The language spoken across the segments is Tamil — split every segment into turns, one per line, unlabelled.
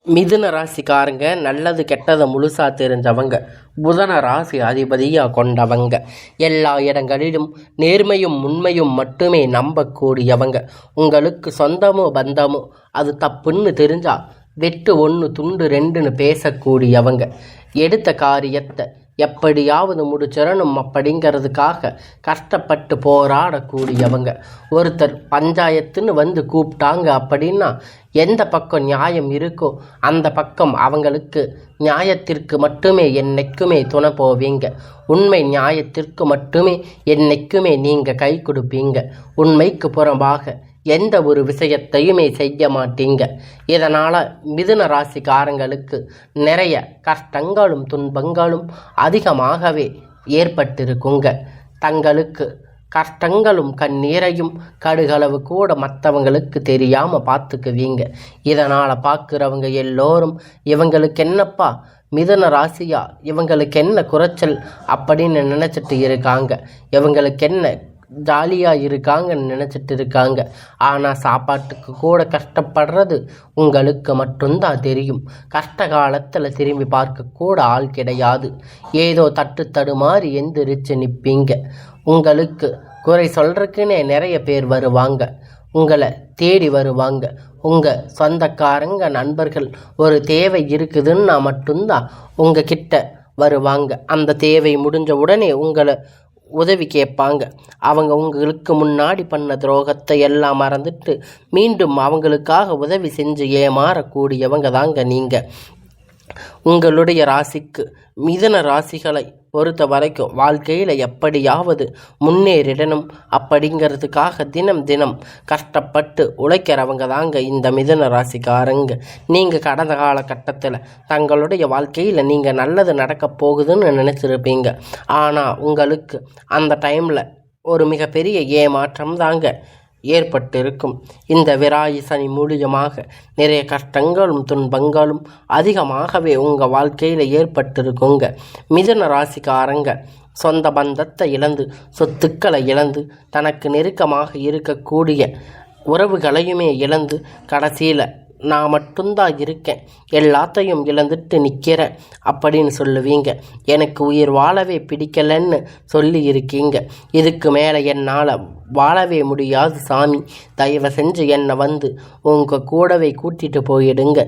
மிதுன ராசிக்காரங்க நல்லது கெட்டதை முழுசா தெரிஞ்சவங்க. புதன ராசி அதிபதியா கொண்டவங்க. எல்லா இடங்களிலும் நேர்மையும் உண்மையும் மட்டுமே நம்பக்கூடியவங்க. உங்களுக்கு சொந்தமோ பந்தமோ அது தப்புன்னு தெரிஞ்சா வெட்டு ஒன்று துண்டு ரெண்டுன்னு பேசக்கூடியவங்க. எடுத்த காரியத்தை எப்படியாவது முடிச்சிடணும் அப்படிங்கிறதுக்காக கஷ்டப்பட்டு போராடக்கூடியவங்க. ஒருத்தர் பஞ்சாயத்துன்னு வந்து கூப்பிட்டாங்க அப்படின்னா எந்த பக்கம் நியாயம் இருக்கோ அந்த பக்கம் அவங்களுக்கு நியாயத்திற்கு மட்டுமே என்னைக்குமே துணை போவீங்க. உண்மை நியாயத்திற்கு மட்டுமே என்னைக்குமே நீங்கள் கை கொடுப்பீங்க. உண்மைக்கு புறம்பாக எந்த ஒரு விஷயத்தையுமே செய்ய மாட்டீங்க. இதனால் மிதுன ராசிக்காரங்களுக்கு நிறைய கஷ்டங்களும் துன்பங்களும் அதிகமாகவே ஏற்பட்டிருக்குங்க. தங்களுக்கு கஷ்டங்களும் கண்ணீரையும் கடுகளவு கூட மற்றவங்களுக்கு தெரியாமல் பார்த்துக்குவீங்க. இதனால் பார்க்குறவங்க எல்லோரும் இவங்களுக்கு என்னப்பா மிதுன ராசியா, இவங்களுக்கு என்ன குறைச்சல் அப்படின்னு நினச்சிட்டு இருக்காங்க. இவங்களுக்கு என்ன ஜாலியாக இருக்காங்கன்னு நினச்சிட்டு இருக்காங்க. ஆனால் சாப்பாட்டுக்கு கூட கஷ்டப்படுறது உங்களுக்கு மட்டும்தான் தெரியும். கஷ்ட காலத்தில் திரும்பி பார்க்கக்கூட ஆள் கிடையாது. ஏதோ தடுமாறி எந்திரிச்சு நிற்பீங்க. உங்களுக்கு குறை சொல்கிறதுக்குன்னே நிறைய பேர் வருவாங்க. உங்களை தேடி வருவாங்க. உங்கள் சொந்தக்காரங்க நண்பர்கள் ஒரு தேவை இருக்குதுன்னா மட்டும்தான் உங்ககிட்ட வருவாங்க. அந்த தேவை முடிஞ்ச உடனே உங்களை உதவி கேட்பாங்க. அவங்க உங்களுக்கு முன்னாடி பண்ண துரோகத்தை எல்லாம் மறந்துட்டு மீண்டும் அவங்களுக்காக உதவி செஞ்சு ஏமாறக்கூடியவங்க தாங்க நீங்கள். உங்களுடைய ராசிக்கு மிதுன ராசிகளை பொறுத்த வரைக்கும் வாழ்க்கையில் எப்படியாவது முன்னேறிடணும் அப்படிங்கிறதுக்காக தினம் தினம் கஷ்டப்பட்டு உழைக்கிறவங்க தாங்க இந்த மிதுன ராசிக்காரங்க. நீங்கள் கடந்த காலகட்டத்தில் தங்களுடைய வாழ்க்கையில் நீங்கள் நல்லது நடக்க போகுதுன்னு நினச்சிருப்பீங்க. ஆனால் உங்களுக்கு அந்த டைமில் ஒரு மிகப்பெரிய ஏமாற்றம் தாங்க ஏற்பட்டிருக்கும். இந்த விராயி சனி மூலியமாக நிறைய கஷ்டங்களும் துன்பங்களும் அதிகமாகவே உங்கள் வாழ்க்கையில் ஏற்பட்டிருக்குங்க. மிதுன ராசிக்காரங்க சொந்த பந்தத்தை இழந்து சொத்துக்களை இழந்து தனக்கு நெருக்கமாக இருக்கக்கூடிய உறவுகளையுமே இழந்து கடைசியில் நான் மட்டும்தான் இருக்கேன், எல்லாத்தையும் இழந்துட்டு நிற்கிறேன் அப்படின்னு சொல்லுவீங்க. எனக்கு உயிர் வாழவே பிடிக்கலன்னு சொல்லி இருக்கீங்க. இதுக்கு மேலே என்னால் வாழவே முடியாது சாமி, தயவு செஞ்சு என்னை வந்து உங்கள் கூடவே கூட்டிகிட்டு போயிடுங்க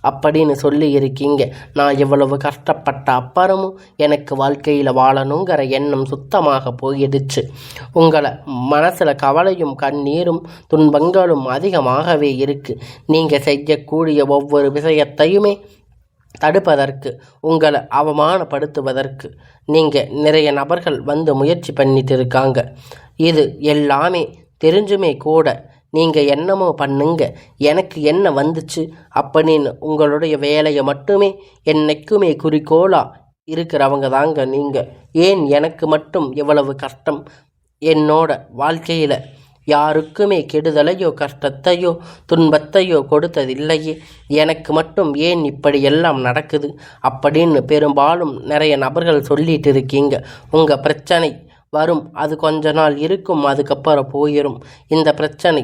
அப்படின்னு சொல்லி இருக்கீங்க. நான் இவ்வளவு கஷ்டப்பட்ட அப்புறமும் எனக்கு வாழ்க்கையில் வாழணுங்கிற எண்ணம் சுத்தமாக போயிடுச்சு. உங்களை மனசில் கவலையும் கண்ணீரும் துன்பங்களும் அதிகமாகவே இருக்குது. நீங்கள் செய்யக்கூடிய ஒவ்வொரு விஷயத்தையுமே தடுப்பதற்கு, உங்களை அவமானப்படுத்துவதற்கு நீங்கள் நிறைய நபர்கள் வந்து முயற்சி பண்ணிட்டு இருக்காங்க. இது எல்லாமே தெரிஞ்சுமே கூட நீங்கள் என்னமோ பண்ணுங்க, எனக்கு என்ன வந்துச்சு அப்படின்னு உங்களுடைய வேலையை மட்டுமே என்னைக்குமே குறிக்கோளாக இருக்கிறவங்க தாங்க நீங்கள். ஏன் எனக்கு மட்டும் இவ்வளவு கஷ்டம், என்னோட வாழ்க்கையில் யாருக்குமே கெடுதலையோ கஷ்டத்தையோ துன்பத்தையோ கொடுத்ததில்லையே, எனக்கு மட்டும் ஏன் இப்படியெல்லாம் நடக்குது அப்படின்னு பெரும்பாலும் நிறைய நபர்கள் சொல்லிட்டு இருக்கீங்க. உங்கள் பிரச்சனை வரும், அது கொஞ்ச நாள் இருக்கும், அதுக்கப்புறம் போயிடும். இந்த பிரச்சனை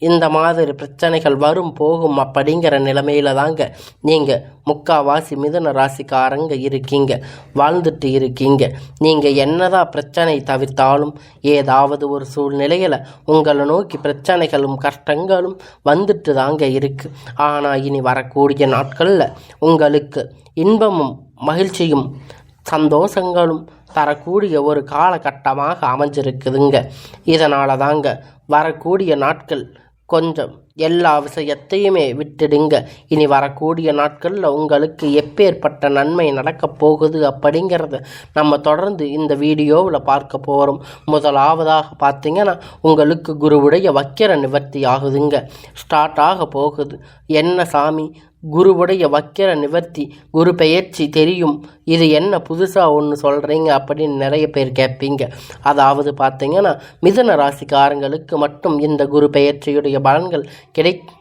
இந்த மாதிரி பிரச்சனைகள் வரும் போகும் அப்படிங்கிற நிலைமையில தாங்க நீங்கள் முக்காவாசி மிதுன ராசிக்காரங்க இருக்கீங்க, வாழ்ந்துட்டு இருக்கீங்க. நீங்கள் என்னதான் பிரச்சனை தவிர்த்தாலும் ஏதாவது ஒரு சூழ்நிலையில் உங்களை நோக்கி பிரச்சனைகளும் கஷ்டங்களும் வந்துட்டு தாங்க இருக்குது. ஆனால் இனி வரக்கூடிய நாட்களில் உங்களுக்கு இன்பமும் மகிழ்ச்சியும் சந்தோஷங்களும் தரக்கூடிய ஒரு காலகட்டமாக அமைஞ்சிருக்குதுங்க. இதனால தாங்க வரக்கூடிய நாட்கள் கொஞ்சம் எல்லா விஷயத்தையுமே விட்டுடுங்க. இனி வரக்கூடிய நாட்களில் உங்களுக்கு எப்பேற்பட்ட நன்மை நடக்கப் போகுது அப்படிங்கிறத நம்ம தொடர்ந்து இந்த வீடியோவில் பார்க்க போகிறோம். முதலாவதாக பார்த்தீங்கன்னா உங்களுக்கு குருவுடைய வக்கிர நிவர்த்தி ஆகுதுங்க, ஸ்டார்ட் ஆக போகுது. என்ன சாமி, குருவுடைய வக்கிர நிவர்த்தி, குரு பெயர்ச்சி தெரியும், இது என்ன புதுசாக ஒன்று சொல்கிறீங்க அப்படின்னு நிறைய பேர் கேட்பீங்க. அதாவது பார்த்தீங்கன்னா மிதுன ராசிக்காரங்களுக்கு மட்டும் இந்த குரு பெயர்ச்சியுடைய பலன்கள்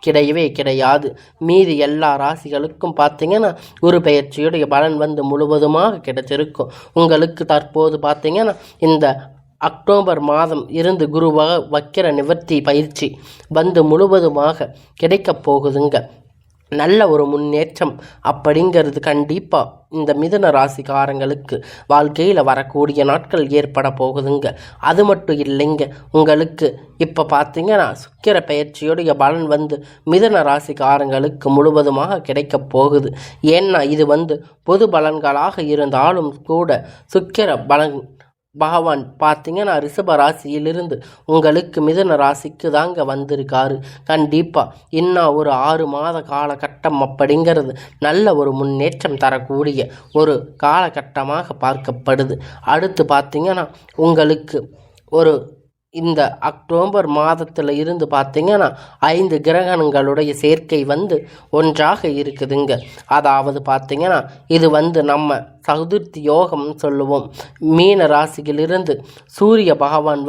கிடையவே கிடையாது. மீதி எல்லா ராசிகளுக்கும் பார்த்தீங்கன்னா குரு பெயர்ச்சியுடைய பலன் வந்து முழுவதுமாக கிடைச்சிருக்கும். உங்களுக்கு தற்போது பார்த்தீங்கன்னா இந்த அக்டோபர் மாதம் இருந்து குரு வக்கிர நிவர்த்தி பயிற்சி வந்து முழுவதுமாக கிடைக்கப் போகுதுங்க. நல்ல ஒரு முன்னேற்றம் அப்படிங்கிறது கண்டிப்பாக இந்த மிதுன ராசிக்காரங்களுக்கு வாழ்க்கையில் வரக்கூடிய நாட்கள் ஏற்பட போகுதுங்க. அது மட்டும் இல்லைங்க, உங்களுக்கு இப்போ பார்த்தீங்கன்னா சுக்கிர பயிற்சியுடைய பலன் மிதுன ராசிக்காரங்களுக்கு முழுவதுமாக கிடைக்க போகுது. ஏன்னா இது பொது பலன்களாக இருந்தாலும் கூட சுக்கிர பலன் பகவான் பார்த்தீங்கன்னா ரிஷப ராசியிலிருந்து உங்களுக்கு மிதுன ராசிக்கு தாங்க வந்திருக்காரு. கண்டிப்பாக இன்னும் ஒரு 6 மாத காலகட்டம் அப்படிங்கிறது நல்ல ஒரு முன்னேற்றம் தரக்கூடிய ஒரு காலகட்டமாக பார்க்கப்படுது. அடுத்து பார்த்தீங்கன்னா உங்களுக்கு ஒரு இந்த அக்டோபர் மாதத்தில் இருந்து பார்த்தீங்கன்னா 5 கிரகணங்களுடைய சேர்க்கை ஒன்றாக இருக்குதுங்க. அதாவது பார்த்தீங்கன்னா இது நம்ம சதுர்த்தி யோகம் சொல்லுவோம். மீன ராசியிலிருந்து சூரிய பகவான்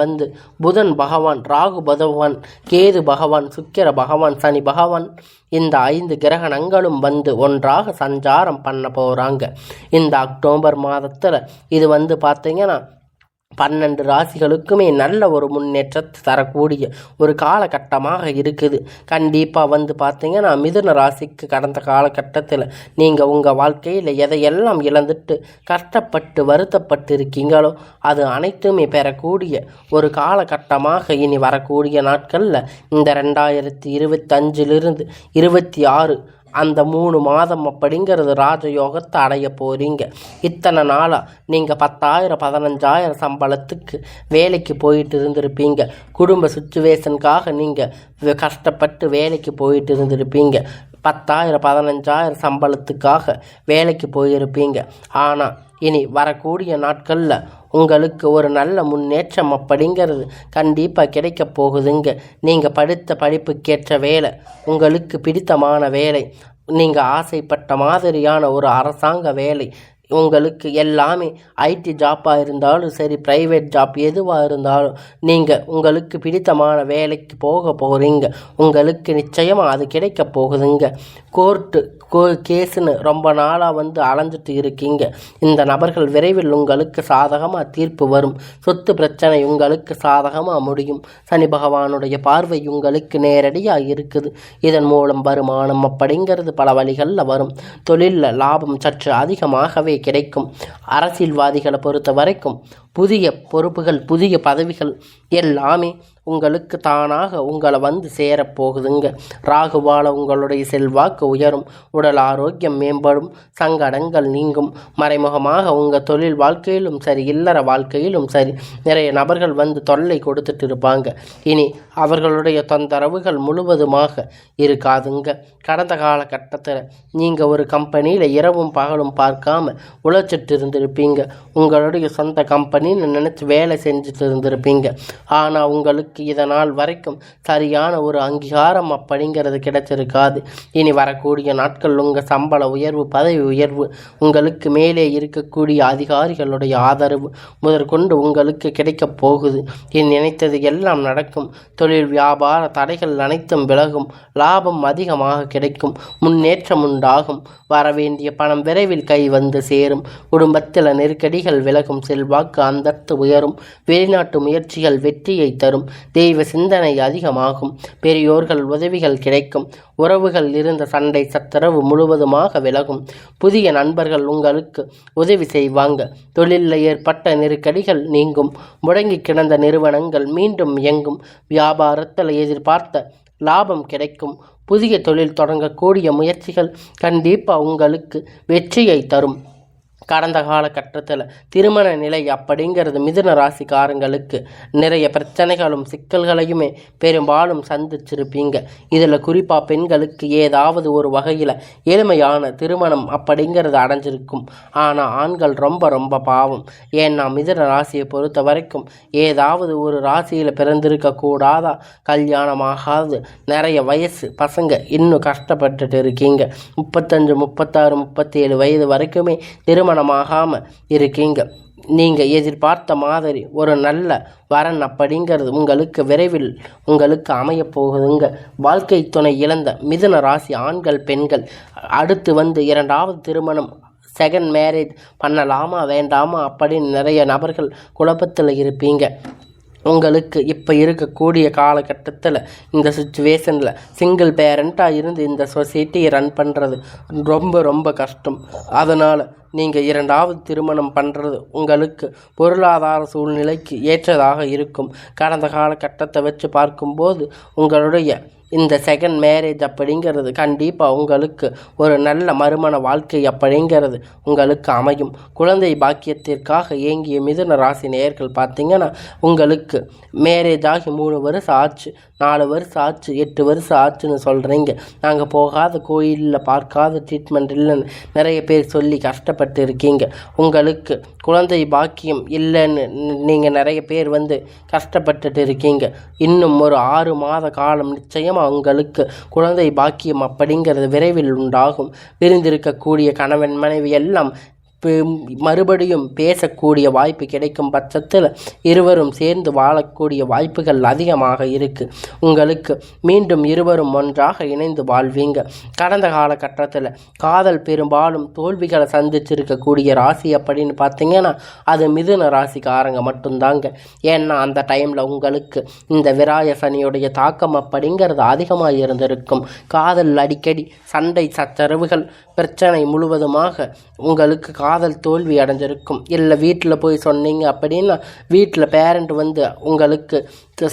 புதன் பகவான், ராகு பகவான், கேது பகவான், சுக்கிர பகவான், சனி பகவான், இந்த 5 கிரகணங்களும் ஒன்றாக சஞ்சாரம் பண்ண போகிறாங்க இந்த அக்டோபர் மாதத்தில். இது பார்த்தீங்கன்னா 12 ராசிகளுக்குமே நல்ல ஒரு முன்னேற்றத்தை தரக்கூடிய ஒரு காலகட்டமாக இருக்குது. கண்டிப்பாக பார்த்தீங்கன்னா மிதுன ராசிக்கு கடந்த காலகட்டத்தில் நீங்கள் உங்கள் வாழ்க்கையில் எதையெல்லாம் இழந்துட்டு கஷ்டப்பட்டு வருத்தப்பட்டு இருக்கீங்களோ அது அனைத்துமே பெறக்கூடிய ஒரு காலகட்டமாக இனி வரக்கூடிய நாட்களில் இந்த 2025 26 அந்த 3 மாதம் அப்படிங்கிறது ராஜயோகத்தை அடைய போகிறீங்க. இத்தனை நாளாக நீங்கள் 10,000 15,000 சம்பளத்துக்கு வேலைக்கு போயிட்டு இருந்திருப்பீங்க. குடும்ப சுச்சுவேஷனுக்காக நீங்கள் கஷ்டப்பட்டு வேலைக்கு போயிட்டு இருந்திருப்பீங்க. 10,000 15,000 சம்பளத்துக்காக வேலைக்கு போயிருப்பீங்க. ஆனால் இனி வரக்கூடிய நாட்களில் உங்களுக்கு ஒரு நல்ல முன்னேற்றம் அப்படிங்கிறது கண்டிப்பாக கிடைக்க போகுதுங்க. நீங்கள் படித்த படிப்புக்கேற்ற வேலை, உங்களுக்கு பிடித்தமான வேலை, நீங்கள் ஆசைப்பட்ட மாதிரியான ஒரு அரசாங்க வேலை, உங்களுக்கு எல்லாமே ஐடி ஜாப்பாக இருந்தாலும் சரி, ப்ரைவேட் ஜாப் எதுவாக இருந்தாலும் நீங்கள் உங்களுக்கு பிடித்தமான வேலைக்கு போக போகிறீங்க. உங்களுக்கு நிச்சயமாக அது கிடைக்க போகுதுங்க. கோர்ட்டு கேஸுன்னு ரொம்ப நாளாக அலைஞ்சிட்டு இருக்கீங்க. இந்த நபர்கள் விரைவில் உங்களுக்கு சாதகமாக தீர்ப்பு வரும். சொத்து பிரச்சனை உங்களுக்கு சாதகமாக முடியும். சனி பகவானுடைய பார்வை உங்களுக்கு நேரடியாக இருக்குது. இதன் மூலம் வருமானம் அப்படிங்கிறது பல வழிகளில் வரும். தொழிலில் லாபம் சற்று அதிகமாகவே கிடைக்கும். அரசியல்வாதிகளை பொறுத்த வரைக்கும் புதிய பொறுப்புகள், புதிய பதவிகள் எல்லாமே உங்களுக்கு தானாக உங்களை சேரப்போகுதுங்க. ராகுவால் உங்களுடைய செல்வாக்கு உயரும், உடல் ஆரோக்கியம் மேம்படும், சங்கடங்கள் நீங்கும். மறைமுகமாக உங்கள் தொழில் வாழ்க்கையிலும் சரி, இல்லற வாழ்க்கையிலும் சரி, நிறைய நபர்கள் தொல்லை கொடுத்துட்டு இருப்பாங்க. இனி அவர்களுடைய தொந்தரவுகள் முழுவதுமாக இருக்காதுங்க. கடந்த காலகட்டத்தில் நீங்கள் ஒரு கம்பெனியில் இரவும் பகலும் பார்க்காம உழைச்சிட்டு இருந்திருப்பீங்க. உங்களுடைய சொந்த கம்பெனின்னு நினச்சி வேலை செஞ்சுட்டு இருந்திருப்பீங்க. ஆனால் உங்களுக்கு இதனால் வரைக்கும் சரியான ஒரு அங்கீகாரம் அப்படிங்கிறது கிடைச்சிருக்காது. இனி வரக்கூடிய நாட்கள் உங்கள் சம்பள உயர்வு, பதவி உயர்வு, உங்களுக்கு மேலே இருக்கக்கூடிய அதிகாரிகளுடைய ஆதரவு முதற்கொண்டு உங்களுக்கு கிடைக்கப் போகுது. இனி நினைத்தது எல்லாம் நடக்கும். தொழில் வியாபார தடைகள் அனைத்தும் விலகும். லாபம் அதிகமாக கிடைக்கும். முன்னேற்றம் உண்டாகும். வரவேண்டிய பணம் விரைவில் கை சேரும். குடும்பத்தில் நெருக்கடிகள் விலகும். செல்வாக்கு அந்தஸ்து உயரும். வெளிநாட்டு முயற்சிகள் வெற்றியை தரும். தெய்வ சிந்தனை அதிகமாகும். பெரியோர்கள் உதவிகள் கிடைக்கும். உறவுகள் இருந்த சண்டை சச்சரவு முழுவதுமாக விலகும். புதிய நண்பர்கள் உங்களுக்கு உதவி செய்வாங்க. தொழிலில் ஏற்பட்ட நெருக்கடிகள் நீங்கும். முடங்கி கிடந்த நிறுவனங்கள் மீண்டும் இயங்கும். வியாபாரத்தில் எதிர்பார்த்த லாபம் கிடைக்கும். புதிய தொழில் தொடங்கக்கூடிய முயற்சிகள் கண்டிப்பாக உங்களுக்கு வெற்றியை தரும். கடந்த காலகட்டத்தில் திருமண நிலை அப்படிங்கிறது மிதுன ராசிக்காரங்களுக்கு நிறைய பிரச்சனைகளும் சிக்கல்களையுமே பெரும்பாலும் சந்திச்சிருப்பீங்க. இதில் குறிப்பாக பெண்களுக்கு ஏதாவது ஒரு வகையில் எளிமையான திருமணம் அப்படிங்கிறது அடைஞ்சிருக்கும். ஆனால் ஆண்கள் ரொம்ப ரொம்ப பாவம். ஏன்னா மிதுன ராசியை பொறுத்த வரைக்கும் ஏதாவது ஒரு ராசியில் பிறந்திருக்கக்கூடாதா, கல்யாணமாகாது நிறைய வயசு பசங்க இன்னும் கஷ்டப்பட்டுட்டு இருக்கீங்க. 35 36 37 வயது வரைக்குமே திருமணமாகாமல் இருக்கீங்க. நீங்கள் எதிர்பார்த்த மாதிரி ஒரு நல்ல வரன் அப்படிங்கிறது உங்களுக்கு விரைவில் உங்களுக்கு அமையப்போகுதுங்க. வாழ்க்கை துணை இழந்த மிதுன ராசி ஆண்கள் பெண்கள் அடுத்து 2வது திருமணம், செகண்ட் மேரேஜ் பண்ணலாமா வேண்டாமா அப்படின்னு நிறைய நபர்கள் குழப்பத்தில் இருப்பீங்க. உங்களுக்கு இப்போ இருக்கக்கூடிய காலகட்டத்தில் இந்த சுச்சுவேஷனில் சிங்கிள் பேரண்ட்டாக இருந்து இந்த சொசைட்டியை ரன் பண்ணுறது ரொம்ப ரொம்ப கஷ்டம். அதனால் நீங்கள் இரண்டாவது திருமணம் பண்ணுறது உங்களுக்கு பொருளாதார சூழ்நிலைக்கு ஏற்றதாக இருக்கும். கடந்த காலகட்டத்தை வச்சு பார்க்கும்போது உங்களுடைய இந்த செகண்ட் மேரேஜ் அப்படிங்கிறது கண்டிப்பாக உங்களுக்கு ஒரு நல்ல மறுமண வாழ்க்கை அப்படிங்கிறது உங்களுக்கு அமையும். குழந்தை பாக்கியத்திற்காக ஏங்கிய மிதுன ராசி நேயர்கள் பார்த்தீங்கன்னா உங்களுக்கு மேரேஜ் ஆகி 3 வருஷம் ஆச்சு, 4 வருஷம் ஆச்சு, 8 வருஷம் ஆச்சுன்னு சொல்கிறீங்க. நாங்கள் போகாத கோயிலில் பார்க்காத ட்ரீட்மெண்ட் இல்லைன்னு நிறைய பேர் சொல்லி கஷ்டப்பட்டு இருக்கீங்க. உங்களுக்கு குழந்தை பாக்கியம் இல்லைன்னு நீங்கள் நிறைய பேர் கஷ்டப்பட்டுட்டு இருக்கீங்க. இன்னும் ஒரு 6 மாத காலம் நிச்சயம் உங்களுக்கு குழந்தை பாக்கியம் அப்படிங்கிறது விரைவில் உண்டாகும். பிரிந்திருக்கக்கூடிய கணவன் மனைவி எல்லாம் மறுபடியும் பேசக்கூடிய வாய்ப்பு கிடைக்கும் பட்சத்தில் இருவரும் சேர்ந்து வாழக்கூடிய வாய்ப்புகள் அதிகமாக இருக்குது. உங்களுக்கு மீண்டும் இருவரும் ஒன்றாக இணைந்து வாழ்வீங்க. கடந்த காலகட்டத்தில் காதல் பெரும்பாலும் தோல்விகளை சந்திச்சிருக்கக்கூடிய ராசி அப்படின்னு பார்த்தீங்கன்னா அது மிதுன ராசிக்காரங்க மட்டும்தாங்க. ஏன்னா அந்த டைமில் உங்களுக்கு இந்த விராய சனியுடைய தாக்கம் அப்படிங்கிறது அதிகமாக இருந்திருக்கும். காதல் அடிக்கடி சண்டை சச்சரவுகள் பிரச்சனை முழுவதுமாக உங்களுக்கு காதல் தோல்வி அடைஞ்சிருக்கும். இல்லை வீட்டில் போய் சொன்னீங்க அப்படின்னா வீட்டில் பேரண்ட் உங்களுக்கு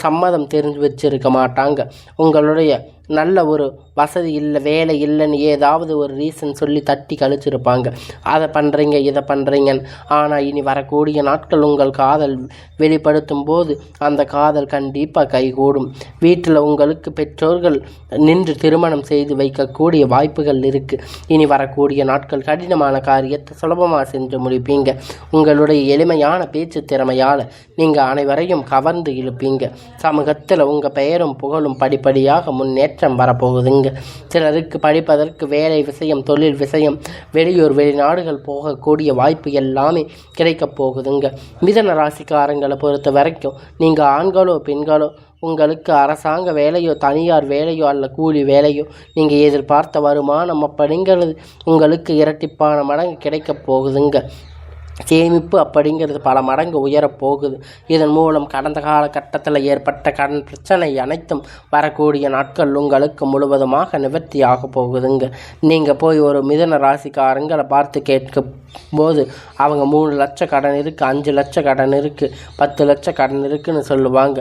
சம்மதம் தெரிஞ்சு வச்சுருக்க மாட்டாங்க. உங்களுடைய நல்ல ஒரு வசதி இல்லை, வேலை இல்லைன்னு ஏதாவது ஒரு ரீசன் சொல்லி தட்டி கழிச்சிருப்பாங்க. அதை பண்ணுறீங்க இதை பண்ணுறீங்கன்னு. ஆனால் இனி வரக்கூடிய நாட்கள் உங்கள் காதல் வெளிப்படுத்தும் போது அந்த காதல் கண்டிப்பாக கைகூடும். வீட்டில் உங்களுக்கு பெற்றோர்கள் நின்று திருமணம் செய்து வைக்கக்கூடிய வாய்ப்புகள் இருக்குது. இனி வரக்கூடிய நாட்கள் கடினமான காரியத்தை சுலபமாக செஞ்சு முடிப்பீங்க. உங்களுடைய எளிமையான பேச்சு திறமையால் நீங்கள் அனைவரையும் கவர்ந்து இழுப்பீங்க. சமூகத்தில் உங்கள் பெயரும் புகழும் படிப்படியாக முன்னேற்றம் வரப்போகுதுங்க. சிலருக்கு படிப்பதற்கு வேலை விஷயம், தொழில் விஷயம், வெளியூர் வெளிநாடுகள் போகக்கூடிய வாய்ப்பு எல்லாமே கிடைக்கப் போகுதுங்க. மிதுன ராசிக்காரங்களை பொறுத்த வரைக்கும் நீங்கள் ஆண்களோ பெண்களோ உங்களுக்கு அரசாங்க வேலையோ தனியார் வேலையோ அல்ல கூலி வேலையோ நீங்கள் எதிர்பார்த்த வருமானம் அப்படிங்கிறது உங்களுக்கு இரட்டிப்பான மடங்கு கிடைக்கப் போகுதுங்க. சேமிப்பு அப்படிங்கிறது பல மடங்கு உயரப்போகுது. இதன் மூலம் கடந்த காலகட்டத்தில் ஏற்பட்ட கடன் பிரச்சனை அனைத்தும் வரக்கூடிய நாட்கள் உங்களுக்கு முழுவதுமாக நிவர்த்தி ஆக போகுதுங்க. நீங்கள் போய் ஒரு மிதுன ராசிக்காரங்களை பார்த்து கேட்கும் போது அவங்க 3 லட்சம் கடன் இருக்குது, 5 லட்சம் கடன் இருக்குது, 10 லட்சம் கடன் இருக்குதுன்னு சொல்லுவாங்க.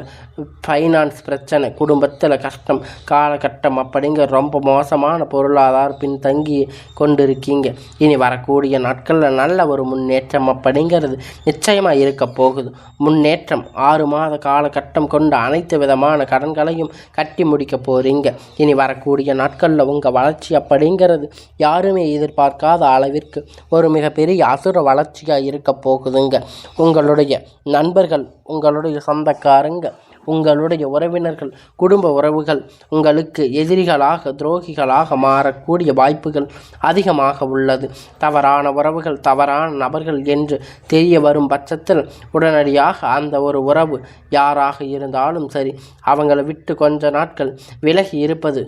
ஃபைனான்ஸ் பிரச்சனை, குடும்பத்தில் கஷ்டம், காலகட்டம் அப்படிங்கிற ரொம்ப மோசமான பொருளாதார பின்தங்கி கொண்டிருக்கீங்க. இனி வரக்கூடிய நாட்களில் நல்ல ஒரு முன்னேற்றம் அப்படிங்கிறது நிச்சயமாக இருக்க போகுது. முன்னேற்றம் 6 மாத காலகட்டம் கொண்ட அனைத்து விதமான கடன்களையும் கட்டி முடிக்க போகிறீங்க. இனி வரக்கூடிய நாட்களில் உங்கள் வளர்ச்சி அப்படிங்கிறது யாருமே எதிர்பார்க்காத அளவிற்கு ஒரு மிகப்பெரிய அசுர வளர்ச்சியாக இருக்க போகுதுங்க. உங்களுடைய நண்பர்கள், உங்களுடைய சொந்தக்காரங்க, உங்களுடைய உறவினர்கள், குடும்ப உறவுகள் உங்களுக்கு எதிரிகளாக துரோகிகளாக மாறக்கூடிய வாய்ப்புகள் அதிகமாக உள்ளது. தவறான உறவுகள், தவறான நபர்கள் என்று தெரிய வரும் பட்சத்தில் உடனடியாக அந்த ஒரு உறவு யாராக இருந்தாலும் சரி அவங்களை விட்டு கொஞ்ச நாட்கள் விலகி இருப்பது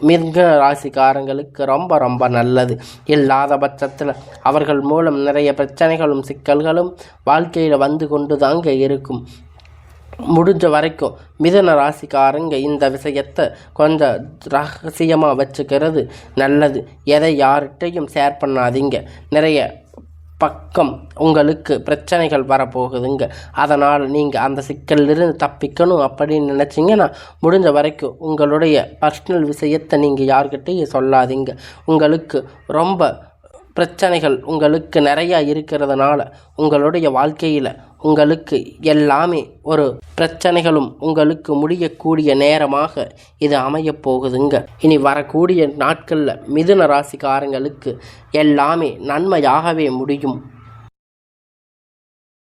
மிதுன ராசிக்காரங்களுக்கு ரொம்ப ரொம்ப நல்லது. இல்லாத பட்சத்தில் அவர்கள் மூலம் நிறைய பிரச்சனைகளும் சிக்கல்களும் வாழ்க்கையில் வந்து கொண்டு தாங்க இருக்கும். முடிஞ்ச வரைக்கும் மிதுன ராசிக்காரங்க இந்த விஷயத்தை கொஞ்சம் ரகசியமாக வச்சுக்கிறது நல்லது. எதை யார்கிட்டையும் ஷேர் பண்ணாதீங்க. நிறைய பக்கம் உங்களுக்கு பிரச்சனைகள் வரப்போகுதுங்க. அதனால் நீங்கள் அந்த சிக்கலிலிருந்து தப்பிக்கணும் அப்படின்னு நினச்சிங்கன்னா முடிஞ்ச வரைக்கும் உங்களுடைய பர்சனல் விஷயத்தை நீங்கள் யார்கிட்டையும் சொல்லாதீங்க. உங்களுக்கு ரொம்ப பிரச்சனைகள் உங்களுக்கு நிறையா இருக்கிறதுனால உங்களுடைய வாழ்க்கையில் உங்களுக்கு எல்லாமே ஒரு பிரச்சனைகளும் உங்களுக்கு முடியக்கூடிய நேரமாக இது அமையப் போகுதுங்க. இனி வரக்கூடிய நாட்களில் மிதுன ராசிக்காரங்களுக்கு எல்லாமே நன்மையாகவே முடியும்.